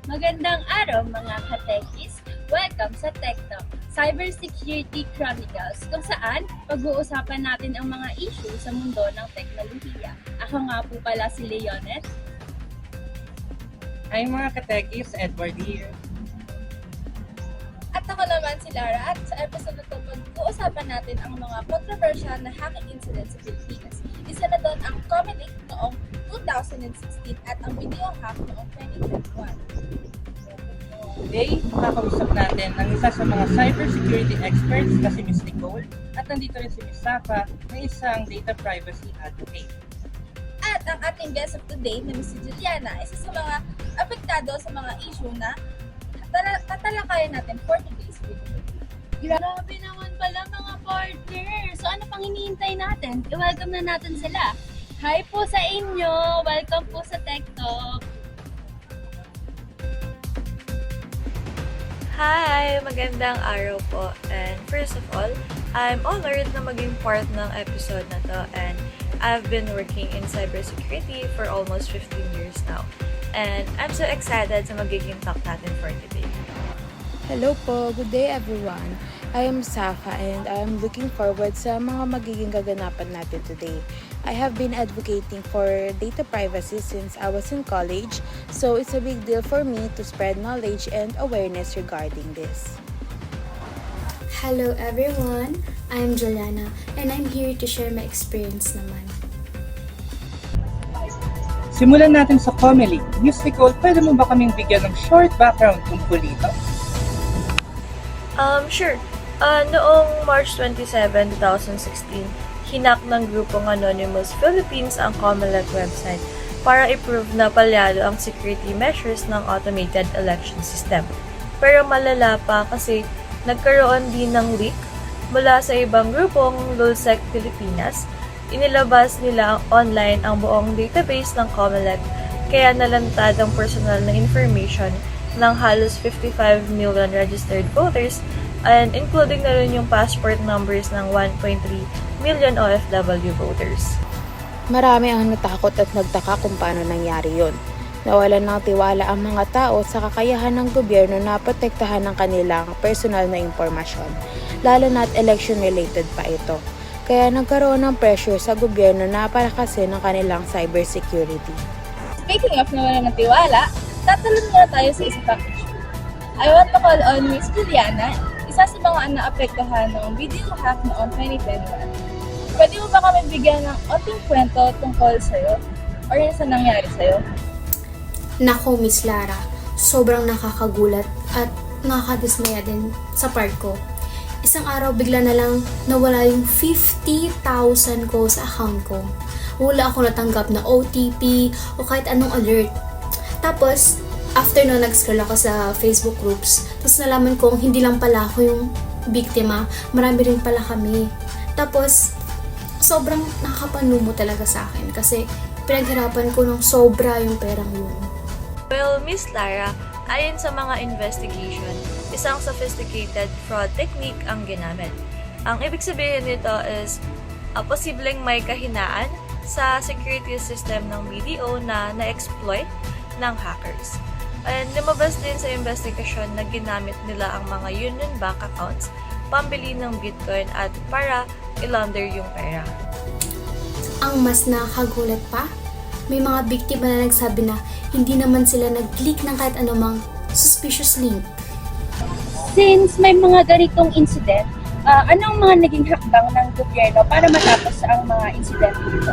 Magandang araw mga katekis! Welcome sa TechTalk, Cybersecurity Chronicles, kung saan pag-uusapan natin ang mga issue sa mundo ng teknolohiya. Ako nga po pala si Leonet. Hi mga katekis, Edward here. At ako naman si Lara, at sa episode na ito, pag-uusapan natin ang mga controversial na hacking incidents sa Pilipinas. Isa na doon ang Comelec noong 2016 at ang video hack noong 2021. Today, makakausap natin ang isa sa mga cybersecurity experts na si Ms. Nicole at nandito rin si Ms. Safa na isang data privacy advocate. At ang ating guest of today na Ms. Juliana, isa sa mga apektado sa mga issue na tatalakayan natin for today's video. Grabe naman pala mga partners! So ano pang hinihintay natin? I-welcome na natin sila. Hi po sa inyo! Welcome po sa Tech Talk! Hi! Magandang araw po. And first of all, I'm honored na maging part ng episode na to, and I've been working in cybersecurity for almost 15 years now. And I'm so excited sa magiging talk natin for today. Hello po, good day everyone. I am Safa and I am looking forward sa mga magiging gaganapan natin today. I have been advocating for data privacy since I was in college, so it's a big deal for me to spread knowledge and awareness regarding this. Hello everyone, I'm Juliana and I'm here to share my experience naman. Simulan natin sa Comelec. Ms. Nicole, pwede mo ba kaming bigyan ng short background tungkol dito? Sure. Noong March 27, 2016, hinak ng grupong Anonymous Philippines ang Comelec website para i-prove na palyado ang security measures ng automated election system. Pero malala pa kasi nagkaroon din ng leak mula sa ibang grupong Lulsec Pilipinas. Inilabas nila online ang buong database ng Comelec, kaya nalantad ang personal na information ng halos 55 million registered voters, and including na rin yung passport numbers ng 1.3 million OFW voters. Marami ang natakot at nagtaka kung paano nangyari yun. Nawalan ng tiwala ang mga tao sa kakayahan ng gobyerno na protektahan ng kanilang personal na impormasyon, lalo na't election-related pa ito. Kaya nagkaroon ng pressure sa gobyerno na palakasin ang kanilang cybersecurity. Speaking of nawalan ng tiwala, tatalon muna tayo sa isa pang issue. I want to call on Ms. Juliana, isa sa mga naapektuhan ng video hack noong 2021. Pwede mo ba kami bigyan ng onting kwento tungkol sa'yo? Or yun sa nangyari sa'yo? Nako Miss Lara, sobrang nakakagulat at nakakadismaya din sa part ko. Isang araw bigla na lang nawala yung 50,000 ko sa account ko. Wala ako natanggap na OTP o kahit anong alert. Tapos, after no, nag-scroll ako sa Facebook groups. Tapos nalaman kong hindi lang pala ako yung biktima, marami rin pala kami. Tapos, sobrang nakakapanlumo talaga sa akin kasi pinaghirapan ko ng sobra yung perang yun. Well, Miss Lara, ayon sa mga investigation, isang sophisticated fraud technique ang ginamit. Ang ibig sabihin nito is posibleng may kahinaan sa security system ng BDO na na-exploit ng hackers. And lumabas din sa investigasyon na ginamit nila ang mga Union Bank accounts pambili ng Bitcoin at para i-launder yung pera. Ang mas nakakagulat pa, may mga biktima na nagsabi na hindi naman sila nag-click ng kahit anumang suspicious link. Since may mga ganitong incident, anong mga naging hakbang ng gobyerno para matapos ang mga incident dito?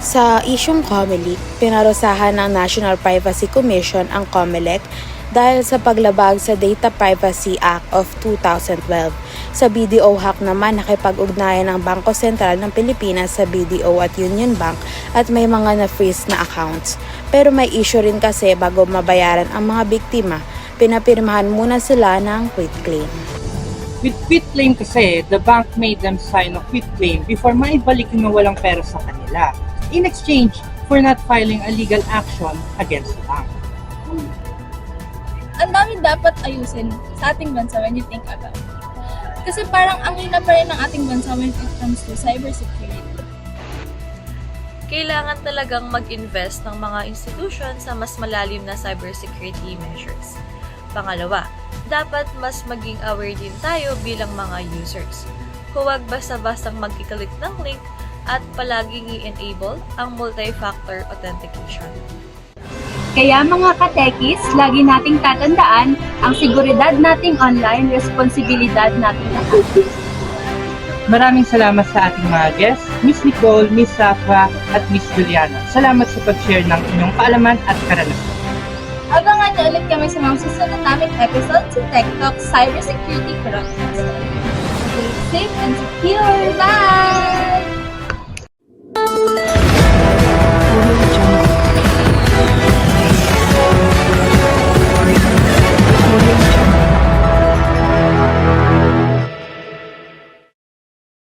Sa isyong Comelec, pinarusahan ng National Privacy Commission ang Comelec dahil sa paglabag sa Data Privacy Act of 2012. Sa BDO hack naman, nakipag-ugnayan ng Bangko Sentral ng Pilipinas sa BDO at Union Bank at may mga na-freeze na accounts. Pero may issue rin kasi bago mabayaran ang mga biktima, pinapirmahan muna sila ng quitclaim. With quitclaim kasi, the bank made them sign a quitclaim before maibalik yung walang pera sa kanila, in exchange for not filing a legal action against the bank. Ang dami dapat ayusin sa ating bansa when you think about it. Kasi parang ang hina pa rin ng ating bansa when it comes to cybersecurity. kailangan talagang mag-invest ng mga institution sa mas malalim na cybersecurity measures. Pangalawa, dapat mas maging aware din tayo bilang mga users. Huwag basta-bastang magkiklik ng link at palaging i-enable ang multi-factor authentication. Kaya mga katekis, lagi nating tatandaan ang seguridad nating online, responsibilidad nating lahat. Maraming salamat sa ating mga guests, Miss Nicole, Miss Safra, at Miss Juliana. Salamat sa pag-share ng inyong kaalaman at karanasan. Abangan niyo ulit kami sa mga susunod naming episode sa Tech Talk Cybersecurity Chronicles. Stay safe and secure! Bye!